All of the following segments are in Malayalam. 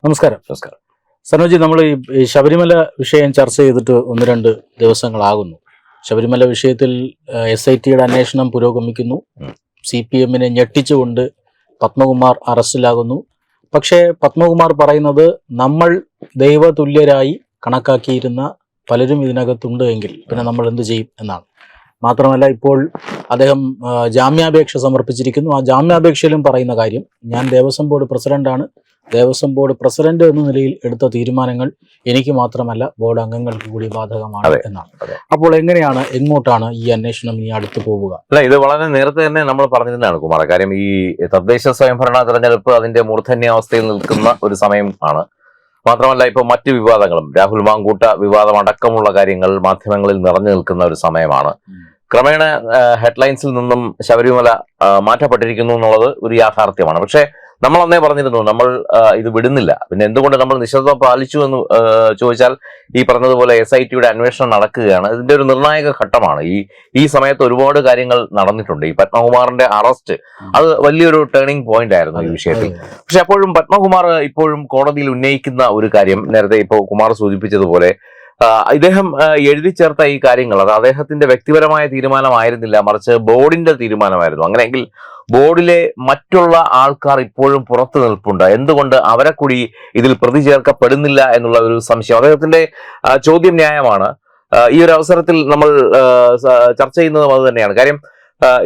നമസ്കാരം. സനോജി, നമ്മൾ ഈ ശബരിമല വിഷയം ചർച്ച ചെയ്തിട്ട് 1-2 ദിവസങ്ങളാകുന്നു. ശബരിമല വിഷയത്തിൽ SITയുടെ അന്വേഷണം പുരോഗമിക്കുന്നു. CPM-നെ ഞെട്ടിച്ചുകൊണ്ട് പത്മകുമാർ അറസ്റ്റിലാകുന്നു. പക്ഷേ പത്മകുമാർ പറയുന്നത് നമ്മൾ ദൈവതുല്യരായി കണക്കാക്കിയിരുന്ന പലരും ഇതിനകത്തുണ്ട് എങ്കിൽ പിന്നെ നമ്മൾ എന്ത് ചെയ്യും എന്നാണ്. മാത്രമല്ല, ഇപ്പോൾ അദ്ദേഹം ജാമ്യാപേക്ഷ സമർപ്പിച്ചിരിക്കുന്നു. ആ ജാമ്യാപേക്ഷയിലും പറയുന്ന കാര്യം, ഞാൻ ദേവസ്വം ബോർഡ് പ്രസിഡന്റാണ്. ദേവസ്വം ബോർഡ് പ്രസിഡന്റ് എന്ന നിലയിൽ എടുത്ത തീരുമാനങ്ങൾ എനിക്ക് മാത്രമല്ല ബോർഡ് അംഗങ്ങൾക്ക് കൂടി ബാധകമാണ് എന്നാണ്. അപ്പോൾ എങ്ങോട്ടാണ് ഈ അന്വേഷണം ഇനി അടുത്ത് പോവുക? അല്ല, ഇത് വളരെ നേരത്തെ തന്നെ നമ്മൾ പറഞ്ഞിരുന്നതാണ് കുമാർ. കാര്യം ഈ തദ്ദേശ സ്വയംഭരണ തെരഞ്ഞെടുപ്പ് അതിന്റെ മൂർധന്യാവസ്ഥയിൽ നിൽക്കുന്ന ഒരു സമയം ആണ്. മാത്രമല്ല, ഇപ്പൊ മറ്റു വിവാദങ്ങളും, രാഹുൽ മാങ്കൂട്ട വിവാദം അടക്കമുള്ള കാര്യങ്ങൾ മാധ്യമങ്ങളിൽ നിറഞ്ഞു നിൽക്കുന്ന ഒരു സമയമാണ്. ക്രമേണ ഹെഡ്ലൈൻസിൽ നിന്നും ശബരിമല മാറ്റപ്പെട്ടിരിക്കുന്നു എന്നുള്ളത് ഒരു യാഥാർത്ഥ്യമാണ്. പക്ഷേ നമ്മൾ അന്നേ പറഞ്ഞിരുന്നു, നമ്മൾ ഇത് വിടുന്നില്ല. പിന്നെ എന്തുകൊണ്ട് നമ്മൾ നിശ്ചയത പാലിച്ചു എന്ന് ചോദിച്ചാൽ, ഈ പറഞ്ഞതുപോലെ SITയുടെ അന്വേഷണം നടക്കുകയാണ്. ഇതിന്റെ ഒരു നിർണായക ഘട്ടമാണ്. ഈ സമയത്ത് ഒരുപാട് കാര്യങ്ങൾ നടന്നിട്ടുണ്ട്. ഈ പത്മകുമാറിന്റെ അറസ്റ്റ് അത് വലിയൊരു ടേണിംഗ് പോയിന്റ് ആയിരുന്നു ഈ വിഷയത്തിൽ. പക്ഷെ അപ്പോഴും പത്മകുമാർ ഇപ്പോഴും കോടതിയിൽ ഉന്നയിക്കുന്ന ഒരു കാര്യം, നേരത്തെ ഇപ്പോൾ കുമാർ സൂചിപ്പിച്ചതുപോലെ, ഇദ്ദേഹം എഴുതി ചേർത്ത ഈ കാര്യങ്ങൾ അത് അദ്ദേഹത്തിന്റെ വ്യക്തിപരമായ തീരുമാനമായിരുന്നില്ല, മറിച്ച് ബോർഡിന്റെ തീരുമാനമായിരുന്നു. അങ്ങനെയെങ്കിൽ ബോർഡിലെ മറ്റുള്ള ആൾക്കാർ ഇപ്പോഴും പുറത്തു നിൽപ്പുണ്ട്. എന്തുകൊണ്ട് അവരെ കൂടി ഇതിൽ പ്രതി ചേർക്കപ്പെടുന്നില്ല എന്നുള്ള ഒരു സംശയം. അദ്ദേഹത്തിന്റെ ചോദ്യം ന്യായമാണ്. ഈ ഒരു അവസരത്തിൽ നമ്മൾ ചർച്ച ചെയ്യുന്നതും അത് തന്നെയാണ്. കാര്യം,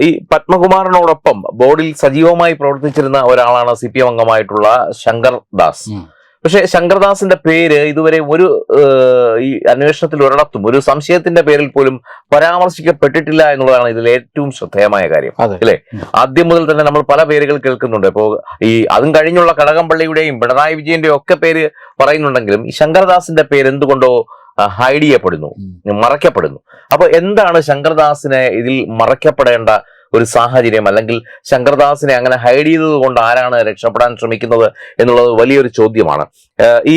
ഈ പത്മകുമാറിനോടൊപ്പം ബോർഡിൽ സജീവമായി പ്രവർത്തിച്ചിരുന്ന ഒരാളാണ് CPM അംഗമായിട്ടുള്ള ശങ്കർ ദാസ്. പക്ഷെ ശങ്കർദാസിന്റെ പേര് ഇതുവരെ ഈ അന്വേഷണത്തിൽ ഒരിടത്തും ഒരു സംശയത്തിന്റെ പേരിൽ പോലും പരാമർശിക്കപ്പെട്ടിട്ടില്ല എന്നുള്ളതാണ് ഇതിൽ ഏറ്റവും ശ്രദ്ധേയമായ കാര്യം, അല്ലേ? ആദ്യം മുതൽ തന്നെ നമ്മൾ പല പേരുകൾ കേൾക്കുന്നുണ്ട്. ഇപ്പോ അതും കഴിഞ്ഞുള്ള കടകംപള്ളിയുടെയും പിണറായി വിജയന്റെയും ഒക്കെ പേര് പറയുന്നുണ്ടെങ്കിലും ഈ ശങ്കർദാസിന്റെ പേര് എന്തുകൊണ്ടോ ഹൈഡ് ചെയ്യപ്പെടുന്നു, മറയ്ക്കപ്പെടുന്നു. അപ്പൊ എന്താണ് ശങ്കർദാസിനെ ഇതിൽ മറയ്ക്കപ്പെടേണ്ട ഒരു സാഹചര്യം, അല്ലെങ്കിൽ ശങ്കർദാസിനെ അങ്ങനെ ഹൈഡ് ചെയ്തത് കൊണ്ട് ആരാണ് രക്ഷപ്പെടാൻ ശ്രമിക്കുന്നത് എന്നുള്ളത് വലിയൊരു ചോദ്യമാണ്. ഈ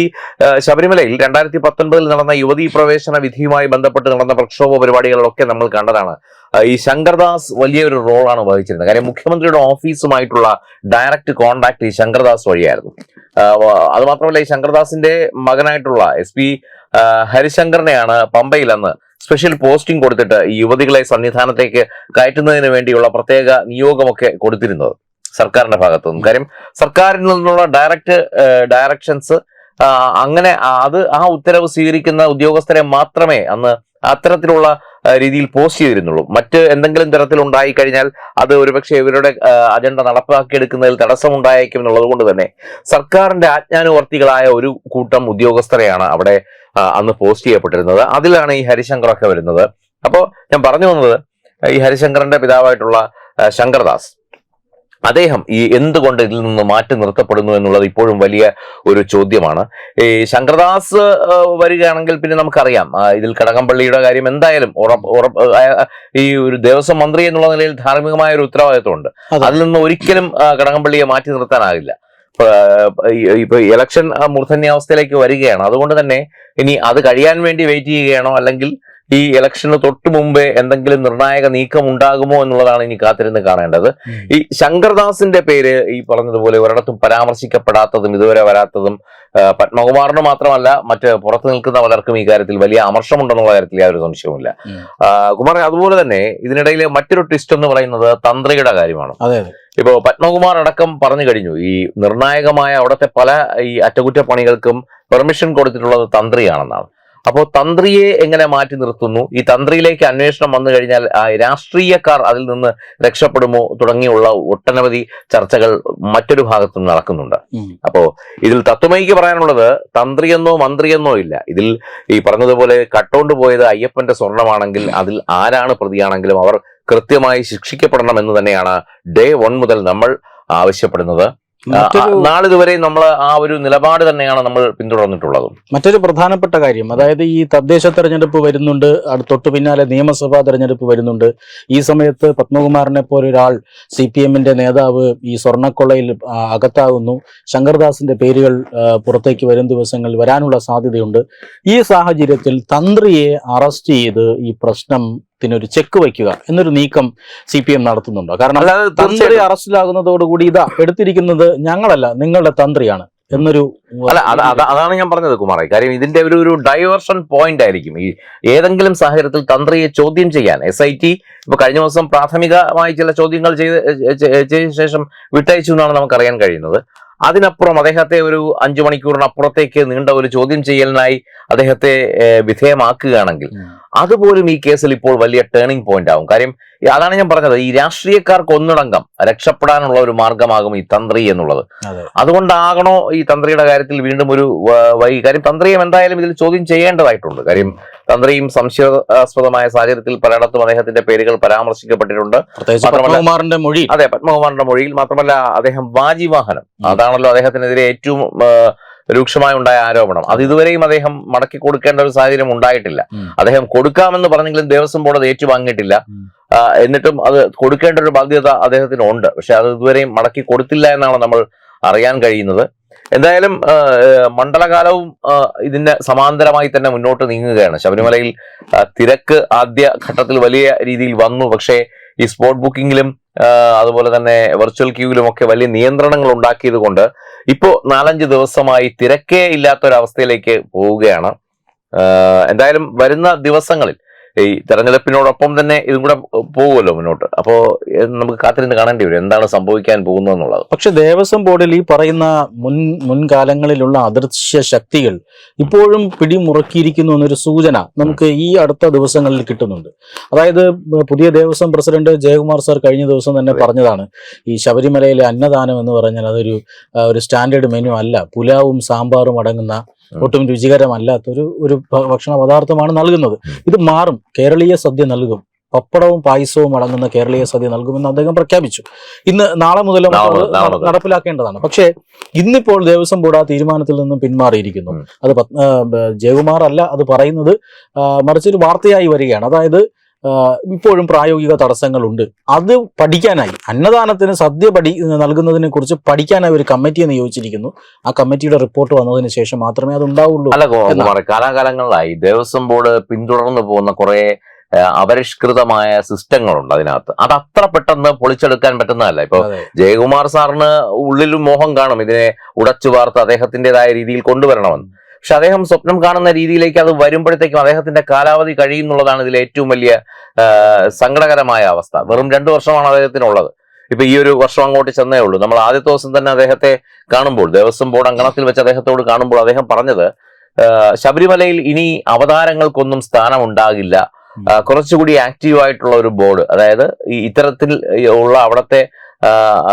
ശബരിമലയിൽ 2019 നടന്ന യുവതീ പ്രവേശന വിധിയുമായി ബന്ധപ്പെട്ട് നടന്ന പ്രക്ഷോഭ പരിപാടികളിലൊക്കെ നമ്മൾ കണ്ടതാണ്. ഈ ശങ്കർദാസ് വലിയൊരു റോളാണ് വഹിച്ചിരുന്നത്. കാര്യം, മുഖ്യമന്ത്രിയുടെ ഓഫീസുമായിട്ടുള്ള ഡയറക്റ്റ് കോണ്ടാക്ട് ഈ ശങ്കർദാസ് വഴിയായിരുന്നു. അത് മാത്രമല്ല, ഈ ശങ്കർദാസിന്റെ മകനായിട്ടുള്ള SP ഹരിശങ്കറിനെയാണ് പമ്പയിൽ അന്ന് സ്പെഷ്യൽ പോസ്റ്റിംഗ് കൊടുത്തിട്ട് ഈ യുവതികളെ സന്നിധാനത്തേക്ക് കയറ്റുന്നതിന് വേണ്ടിയുള്ള പ്രത്യേക നിയോഗമൊക്കെ കൊടുത്തിരുന്നത് സർക്കാരിന്റെ ഭാഗത്തു നിന്നും. കാര്യം, സർക്കാരിൽ നിന്നുള്ള ഡയറക്ഷൻസ് അങ്ങനെ ആ ഉത്തരവ് സ്വീകരിക്കുന്ന ഉദ്യോഗസ്ഥരെ മാത്രമേ അന്ന് അത്തരത്തിലുള്ള രീതിയിൽ പോസ്റ്റ് ചെയ്തിരുന്നുള്ളൂ. മറ്റ് എന്തെങ്കിലും തരത്തിലുണ്ടായി കഴിഞ്ഞാൽ അത് ഒരുപക്ഷെ ഇവരുടെ അജണ്ട നടപ്പാക്കിയെടുക്കുന്നതിൽ തടസ്സമുണ്ടായേക്കും എന്നുള്ളത് കൊണ്ട് തന്നെ സർക്കാരിന്റെ ആജ്ഞാനുവർത്തികളായ ഒരു കൂട്ടം ഉദ്യോഗസ്ഥരെയാണ് അവിടെ അന്ന് പോസ്റ്റ് ചെയ്യപ്പെട്ടിരുന്നത്. അതിലാണ് ഈ ഹരിശങ്കറൊക്കെ വരുന്നത്. അപ്പോൾ ഞാൻ പറഞ്ഞു വന്നത്, ഈ ഹരിശങ്കറിന്റെ പിതാവായിട്ടുള്ള ശങ്കർദാസ്, അദ്ദേഹം എന്തുകൊണ്ട് ഇതിൽ നിന്ന് മാറ്റി നിർത്തപ്പെടുന്നു എന്നുള്ളത് ഇപ്പോഴും വലിയ ഒരു ചോദ്യമാണ്. ഈ ശങ്കർദാസ് വരികയാണെങ്കിൽ പിന്നെ നമുക്കറിയാം, ഇതിൽ കടകംപള്ളിയുടെ കാര്യം എന്തായാലും ഈ ഒരു ദേവസ്വം മന്ത്രി എന്നുള്ള നിലയിൽ ധാർമ്മികമായ ഒരു ഉത്തരവാദിത്വമുണ്ട്. അതിൽ നിന്ന് ഒരിക്കലും കടകംപള്ളിയെ മാറ്റി നിർത്താനാകില്ല. ഇപ്പൊ ഇലക്ഷൻ മൂർധന്യാവസ്ഥയിലേക്ക് വരികയാണ്. അതുകൊണ്ട് തന്നെ ഇനി അത് കഴിയാൻ വേണ്ടി വെയിറ്റ് ചെയ്യുകയാണോ, അല്ലെങ്കിൽ ഈ ഇലക്ഷന് തൊട്ടു മുമ്പേ എന്തെങ്കിലും നിർണായക നീക്കം ഉണ്ടാകുമോ എന്നുള്ളതാണ് ഇനി കാത്തിരുന്ന് കാണേണ്ടത്. ഈ ശങ്കർദാസിന്റെ പേര് ഈ പറഞ്ഞതുപോലെ ഒരിടത്തും പരാമർശിക്കപ്പെടാത്തതും ഇതുവരെ വരാത്തതും പത്മകുമാറിന് മാത്രമല്ല, മറ്റ് പുറത്തു നിൽക്കുന്ന പലർക്കും ഈ കാര്യത്തിൽ വലിയ അമർഷമുണ്ടെന്നുള്ള കാര്യത്തിൽ യാതൊരു സംശയവുമില്ല. കുമാർ, അതുപോലെ തന്നെ ഇതിനിടയിൽ മറ്റൊരു ട്വിസ്റ്റ് എന്ന് പറയുന്നത് തന്ത്രിയുടെ കാര്യമാണ്. ഇപ്പോ പത്മകുമാർ അടക്കം പറഞ്ഞു കഴിഞ്ഞു, ഈ നിർണായകമായ അവിടുത്തെ പല ഈ അറ്റകുറ്റപ്പണികൾക്കും പെർമിഷൻ കൊടുത്തിട്ടുള്ളത് തന്ത്രിയാണെന്നാണ്. അപ്പോൾ തന്ത്രിയെ എങ്ങനെ മാറ്റി നിർത്തുന്നു, ഈ തന്ത്രിയിലേക്ക് അന്വേഷണം വന്നു കഴിഞ്ഞാൽ രാഷ്ട്രീയക്കാർ അതിൽ നിന്ന് രക്ഷപ്പെടുമോ തുടങ്ങിയുള്ള ഒട്ടനവധി ചർച്ചകൾ മറ്റൊരു ഭാഗത്തും നടക്കുന്നുണ്ട്. അപ്പോ ഇതിൽ തത്വമയിക്ക് പറയാനുള്ളത്, തന്ത്രിയെന്നോ മന്ത്രിയെന്നോ ഇല്ല. ഇതിൽ ഈ പറഞ്ഞതുപോലെ കട്ടോണ്ട് പോയത് അയ്യപ്പന്റെ സ്വർണമാണെങ്കിൽ അതിൽ ആരാണ് പ്രതിയാണെങ്കിലും അവർ കൃത്യമായി ശിക്ഷിക്കപ്പെടണം എന്ന് തന്നെയാണ് Day 1 മുതൽ നമ്മൾ ആവശ്യപ്പെടുന്നത്. നാളിതുവരെ നമ്മൾ ആ ഒരു നിലപാട് തന്നെയാണ് നമ്മൾ പിന്തുടർന്നിട്ടുള്ളത്. മറ്റൊരു പ്രധാനപ്പെട്ട കാര്യം, അതായത് ഈ തദ്ദേശ തെരഞ്ഞെടുപ്പ് വരുന്നുണ്ട്, തൊട്ടു പിന്നാലെ നിയമസഭാ തെരഞ്ഞെടുപ്പ് വരുന്നുണ്ട്. ഈ സമയത്ത് പത്മകുമാറിനെ പോലെ ഒരാൾ, CPM-ന്റെ നേതാവ്, ഈ സ്വർണ്ണക്കൊള്ളയിൽ അകത്താകുന്നു. ശങ്കർദാസിന്റെ പേരുകൾ പുറത്തേക്ക് വരും ദിവസങ്ങളിൽ വരാനുള്ള സാധ്യതയുണ്ട്. ഈ സാഹചര്യത്തിൽ തന്ത്രിയെ അറസ്റ്റ് ചെയ്ത് ഈ പ്രശ്നത്തിനൊരു ചെക്ക് വയ്ക്കുക എന്നൊരു നീക്കം CPM നടത്തുന്നുണ്ടോ? കാരണം തന്ത്രി അറസ്റ്റിലാകുന്നതോടുകൂടി എടുത്തിരിക്കുന്നത് ഞങ്ങളല്ല, നിങ്ങളുടെ തന്ത്രിയാണ്. എന്നൊരു അതാണ് ഞാൻ പറഞ്ഞത് കുമാറെ. കാര്യം ഇതിന്റെ ഒരു ഡൈവേർഷൻ പോയിന്റ് ആയിരിക്കും ഈ ഏതെങ്കിലും സാഹചര്യത്തിൽ തന്ത്രിയെ ചോദ്യം ചെയ്യാൻ SIT ഇപ്പൊ കഴിഞ്ഞ ദിവസം പ്രാഥമികമായി ചില ചോദ്യങ്ങൾ ചെയ്ത ശേഷം വിട്ടയച്ചു എന്നാണ് നമുക്കറിയാൻ കഴിയുന്നത്. അതിനപ്പുറം അദ്ദേഹത്തെ ഒരു 5 മണിക്കൂറിനപ്പുറത്തേക്ക് നീണ്ട ഒരു ചോദ്യം ചെയ്യലിനായി അദ്ദേഹത്തെ വിധേയമാക്കുകയാണെങ്കിൽ അതുപോലും ഈ കേസിൽ ഇപ്പോൾ വലിയ ടേണിംഗ് പോയിന്റ് ആവും. കാര്യം അതാണ് ഞാൻ പറഞ്ഞത്, ഈ രാഷ്ട്രീയക്കാർക്ക് ഒന്നടങ്കം രക്ഷപ്പെടാനുള്ള ഒരു മാർഗമാകും ഈ തന്ത്രി എന്നുള്ളത്. അതുകൊണ്ടാകണോ ഈ തന്ത്രിയുടെ കാര്യത്തിൽ വീണ്ടും ഒരു കാര്യം തന്ത്രിയും എന്തായാലും ഇതിൽ ചോദ്യം ചെയ്യേണ്ടതായിട്ടുണ്ട്. കാര്യം തന്ത്രിയും സംശയാസ്പദമായ സാഹചര്യത്തിൽ പലയിടത്തും അദ്ദേഹത്തിന്റെ പേരുകൾ പരാമർശിക്കപ്പെട്ടിട്ടുണ്ട്. പത്മകുമാറിന്റെ മൊഴി, അതെ, പത്മകുമാറിന്റെ മൊഴിയിൽ. മാത്രമല്ല അദ്ദേഹം വാജിവാഹനം, അതാണല്ലോ അദ്ദേഹത്തിനെതിരെ ഏറ്റവും രൂക്ഷമായി ഉണ്ടായ ആരോപണം. അത് ഇതുവരെയും അദ്ദേഹം മടക്കി കൊടുക്കേണ്ട ഒരു സാഹചര്യം ഉണ്ടായിട്ടില്ല. അദ്ദേഹം കൊടുക്കാമെന്ന് പറഞ്ഞെങ്കിലും ദേവസ്വം ബോർഡ് അത് ഏറ്റുവാങ്ങിയിട്ടില്ല. എന്നിട്ടും അത് കൊടുക്കേണ്ട ഒരു ബാധ്യത അദ്ദേഹത്തിന് ഉണ്ട്. പക്ഷെ അത് ഇതുവരെയും മടക്കി കൊടുത്തില്ല എന്നാണ് നമ്മൾ അറിയാൻ കഴിയുന്നത്. എന്തായാലും മണ്ഡലകാലവും ഇതിന് സമാന്തരമായി തന്നെ മുന്നോട്ട് നീങ്ങുകയാണ്. ശബരിമലയിൽ തിരക്ക് ആദ്യ ഘട്ടത്തിൽ വലിയ രീതിയിൽ വന്നു. പക്ഷേ ഈ സ്പോട്ട് ബുക്കിങ്ങിലും അതുപോലെ തന്നെ വെർച്വൽ ക്യൂവിലും ഒക്കെ വലിയ നിയന്ത്രണങ്ങൾ ഉണ്ടാക്കിയത് കൊണ്ട് ഇപ്പോ 4-5 ദിവസമായി തിരക്കേ ഇല്ലാത്തൊരവസ്ഥയിലേക്ക് പോവുകയാണ്. എന്തായാലും വരുന്ന ദിവസങ്ങളിൽ ഈ തെരഞ്ഞെടുപ്പിനോടൊപ്പം തന്നെ ഇതും കൂടെ പോകുമല്ലോ മുന്നോട്ട്. അപ്പോ നമുക്ക് കാത്തിരുന്ന് കാണേണ്ടി വരും എന്താണ് സംഭവിക്കാൻ പോകുന്നത് എന്നുള്ളത്. പക്ഷെ ദേവസ്വം ബോർഡിൽ ഈ പറയുന്ന മുൻകാലങ്ങളിലുള്ള അദൃശ്യ ശക്തികൾ ഇപ്പോഴും പിടിമുറുക്കിയിരിക്കുന്നു എന്നൊരു സൂചന നമുക്ക് ഈ അടുത്ത ദിവസങ്ങളിൽ കിട്ടുന്നുണ്ട്. അതായത് പുതിയ ദേവസ്വം പ്രസിഡന്റ് ജയകുമാർ സാർ കഴിഞ്ഞ ദിവസം തന്നെ പറഞ്ഞതാണ്, ഈ ശബരിമലയിലെ അന്നദാനം എന്ന് പറഞ്ഞാൽ അതൊരു സ്റ്റാൻഡേർഡ് മെനു അല്ല, പുലാവും സാമ്പാറും അടങ്ങുന്ന ഒട്ടും രുചികരമല്ലാത്തൊരു ഭക്ഷണ പദാർത്ഥമാണ് നൽകുന്നത്. ഇത് മാറും, കേരളീയ സദ്യ നൽകും, പപ്പടവും പായസവും അടങ്ങുന്ന കേരളീയ സദ്യ നൽകുമെന്ന് അദ്ദേഹം പ്രഖ്യാപിച്ചു. നാളെ മുതൽ നടപ്പിലാക്കേണ്ടതാണ്. പക്ഷേ ഇന്നിപ്പോൾ ദേവസ്വം ബോർഡ് ആ തീരുമാനത്തിൽ നിന്നും പിന്മാറിയിരിക്കുന്നു. അത് ജയകുമാർ അല്ല അത് പറയുന്നത്, മറിച്ചൊരു വാർത്തയായി വരികയാണ്. അതായത് ഇപ്പോഴും പ്രായോഗിക തടസ്സങ്ങളുണ്ട്. അത് പഠിക്കാനായി, അന്നദാനത്തിന് സദ്യ നൽകുന്നതിനെ കുറിച്ച് പഠിക്കാനായി ഒരു കമ്മിറ്റിയെ നിയോഗിച്ചിരിക്കുന്നു. ആ കമ്മിറ്റിയുടെ റിപ്പോർട്ട് വന്നതിന് ശേഷം മാത്രമേ അത് ഉണ്ടാവുള്ളൂ. അല്ല, കാലാകാലങ്ങളിലായി ദേവസ്വം ബോർഡ് പിന്തുടർന്നു പോകുന്ന കുറെ അപരിഷ്കൃതമായ സിസ്റ്റങ്ങളുണ്ട് അതിനകത്ത്. അത് അത്ര പെട്ടെന്ന് പൊളിച്ചെടുക്കാൻ പറ്റുന്നതല്ല. ഇപ്പൊ ജയകുമാർ സാറിന് ഉള്ളിലും മോഹം കാണും ഇതിനെ ഉടച്ചു വാർത്ത് അദ്ദേഹത്തിൻ്റെതായ രീതിയിൽ കൊണ്ടുവരണമെന്ന്. പക്ഷെ അദ്ദേഹം സ്വപ്നം കാണുന്ന രീതിയിലേക്ക് അത് വരുമ്പോഴത്തേക്കും അദ്ദേഹത്തിന്റെ കാലാവധി കഴിയുന്നുള്ളതാണ് ഇതിൽ ഏറ്റവും വലിയ സങ്കടകരമായ അവസ്ഥ. വെറും 2 വർഷമാണ് അദ്ദേഹത്തിനുള്ളത്. ഇപ്പൊ ഈ ഒരു വർഷം അങ്ങോട്ട് ചെന്നേ ഉള്ളൂ. നമ്മൾ ആദ്യത്തെ ദിവസം തന്നെ അദ്ദേഹത്തെ കാണുമ്പോൾ, ദേവസ്വം ബോർഡ് അങ്കണത്തിൽ വെച്ച് അദ്ദേഹത്തോട് കാണുമ്പോൾ അദ്ദേഹം പറഞ്ഞത്, ശബരിമലയിൽ ഇനി അവതാരങ്ങൾക്കൊന്നും സ്ഥാനം ഉണ്ടാകില്ല, കുറച്ചുകൂടി ആക്റ്റീവ് ആയിട്ടുള്ള ഒരു ബോർഡ്, അതായത് ഈ ഇത്തരത്തിൽ ഉള്ള അവിടുത്തെ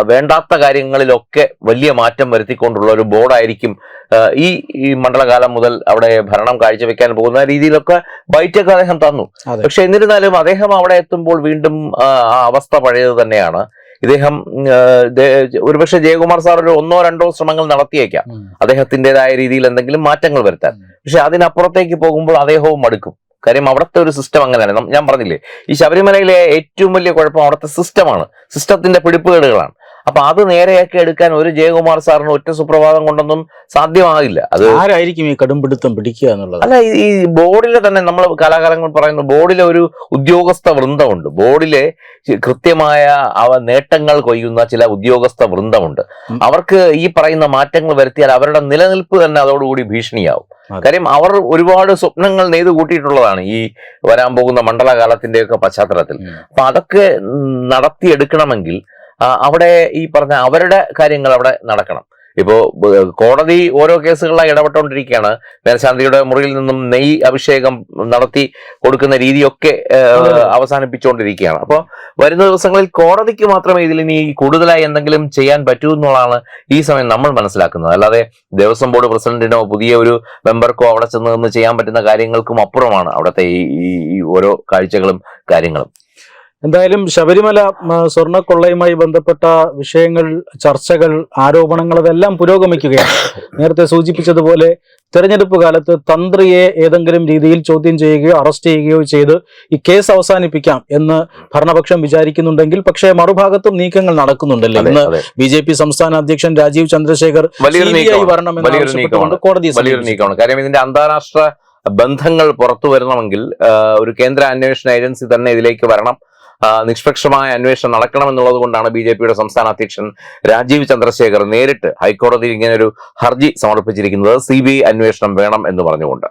വേണ്ടാത്ത കാര്യങ്ങളിലൊക്കെ വലിയ മാറ്റം വരുത്തിക്കൊണ്ടുള്ള ഒരു ബോർഡായിരിക്കും ഈ മണ്ഡലകാലം മുതൽ അവിടെ ഭരണം കാഴ്ചവെക്കാൻ പോകുന്ന രീതിയിലൊക്കെ ബൈറ്റൊക്കെ അദ്ദേഹം തന്നു. പക്ഷെ എന്നിരുന്നാലും അദ്ദേഹം അവിടെ എത്തുമ്പോൾ വീണ്ടും അവസ്ഥ പഴയത് തന്നെയാണ്. ഇദ്ദേഹം ഒരുപക്ഷെ ജയകുമാർ സാർ ഒരു 1-2 ശ്രമങ്ങൾ നടത്തിയേക്കാം അദ്ദേഹത്തിൻ്റെതായ രീതിയിൽ എന്തെങ്കിലും മാറ്റങ്ങൾ വരുത്താൻ. പക്ഷെ അതിനപ്പുറത്തേക്ക് പോകുമ്പോൾ അദ്ദേഹവും മടുക്കും. കാര്യം അവിടുത്തെ ഒരു സിസ്റ്റം അങ്ങനെയാണ്. ഞാൻ പറഞ്ഞില്ലേ, ഈ ശബരിമലയിലെ ഏറ്റവും വലിയ കുഴപ്പം അവിടുത്തെ സിസ്റ്റമാണ്, സിസ്റ്റത്തിന്റെ പിടിപ്പുകേടുകളാണ്. അപ്പൊ അത് നേരെയാക്കി എടുക്കാൻ ഒരു ജയകുമാർ സാറിന് ഒറ്റ സുപ്രഭാതം കൊണ്ടൊന്നും സാധ്യമാകില്ല. അത് ആരായിരിക്കും ഈ കടുംപിടുത്തം പിടിക്കുക എന്നുള്ളത്? അല്ല, ഈ ബോർഡിലെ തന്നെ നമ്മൾ കാലാകാലങ്ങൾ പറയുന്ന ബോർഡിലെ ഒരു ഉദ്യോഗസ്ഥ വൃന്ദമുണ്ട്. ബോർഡിലെ കൃത്യമായ നേട്ടങ്ങൾ കൊയ്യുന്ന ചില ഉദ്യോഗസ്ഥ വൃന്ദമുണ്ട്. അവർക്ക് ഈ പറയുന്ന മാറ്റങ്ങൾ വരുത്തിയാൽ അവരുടെ നിലനിൽപ്പ് തന്നെ അതോടുകൂടി ഭീഷണിയാവും. കാര്യം അവർ ഒരുപാട് സ്വപ്നങ്ങൾ നെയ്തു കൂട്ടിയിട്ടുള്ളതാണ് ഈ വരാൻ പോകുന്ന മണ്ഡലകാലത്തിന്റെയൊക്കെ പശ്ചാത്തലത്തിൽ. അപ്പൊ അതൊക്കെ നടത്തിയെടുക്കണമെങ്കിൽ അവിടെ ഈ പറഞ്ഞ അവരുടെ കാര്യങ്ങൾ അവിടെ നടക്കണം. ഇപ്പോ കോടതി ഓരോ കേസുകളിലായി ഇടപെട്ടുകൊണ്ടിരിക്കുകയാണ്. മേൽശാന്തിയുടെ മുറിയിൽ നിന്നും നെയ്യ് അഭിഷേകം നടത്തി കൊടുക്കുന്ന രീതിയൊക്കെ അവസാനിപ്പിച്ചുകൊണ്ടിരിക്കുകയാണ്. അപ്പോൾ വരുന്ന ദിവസങ്ങളിൽ കോടതിക്ക് മാത്രമേ ഇതിലിനി കൂടുതലായി എന്തെങ്കിലും ചെയ്യാൻ പറ്റൂ എന്നുള്ളതാണ് ഈ സമയം നമ്മൾ മനസ്സിലാക്കുന്നത്. അല്ലാതെ ദേവസ്വം ബോർഡ് പ്രസിഡന്റിനോ പുതിയ ഒരു മെമ്പർക്കോ അവിടെ ചെന്ന് നിന്ന് ചെയ്യാൻ പറ്റുന്ന കാര്യങ്ങൾക്കും അപ്പുറമാണ് അവിടുത്തെ ഈ ഓരോ കാഴ്ചകളും കാര്യങ്ങളും. എന്തായാലും ശബരിമല സ്വർണ്ണക്കൊള്ളയുമായി ബന്ധപ്പെട്ട വിഷയങ്ങൾ, ചർച്ചകൾ, ആരോപണങ്ങൾ അതെല്ലാം പുരോഗമിക്കുകയാണ്. നേരത്തെ സൂചിപ്പിച്ചതുപോലെ തെരഞ്ഞെടുപ്പ് കാലത്ത് തന്ത്രിയെ ഏതെങ്കിലും രീതിയിൽ ചോദ്യം ചെയ്യുകയോ അറസ്റ്റ് ചെയ്യുകയോ ചെയ്ത് ഈ കേസ് അവസാനിപ്പിക്കാം എന്ന് ഭരണപക്ഷം വിചാരിക്കുന്നുണ്ടെങ്കിൽ, പക്ഷേ മറുഭാഗത്തും നീക്കങ്ങൾ നടക്കുന്നുണ്ടല്ലോ. ഇന്ന് BJP സംസ്ഥാന അധ്യക്ഷൻ രാജീവ് ചന്ദ്രശേഖർ വരണമെന്ന് കോടതിയെ നീക്കമാണ്. കാര്യം ഇതിന്റെ അന്താരാഷ്ട്ര ബന്ധങ്ങൾ പുറത്തു വരണമെങ്കിൽ ഒരു കേന്ദ്ര അന്വേഷണ ഏജൻസി തന്നെ ഇതിലേക്ക് വരണം. നിഷ്പക്ഷമായ അന്വേഷണം നടക്കണമെന്നുള്ളത് കൊണ്ടാണ് BJP-യുടെ സംസ്ഥാന അധ്യക്ഷൻ രാജീവ് ചന്ദ്രശേഖർ നേരിട്ട് ഹൈക്കോടതിയിൽ ഇങ്ങനെ ഒരു ഹർജി സമർപ്പിച്ചിരിക്കുന്നത്, CBI അന്വേഷണം വേണം എന്ന് പറഞ്ഞുകൊണ്ട്.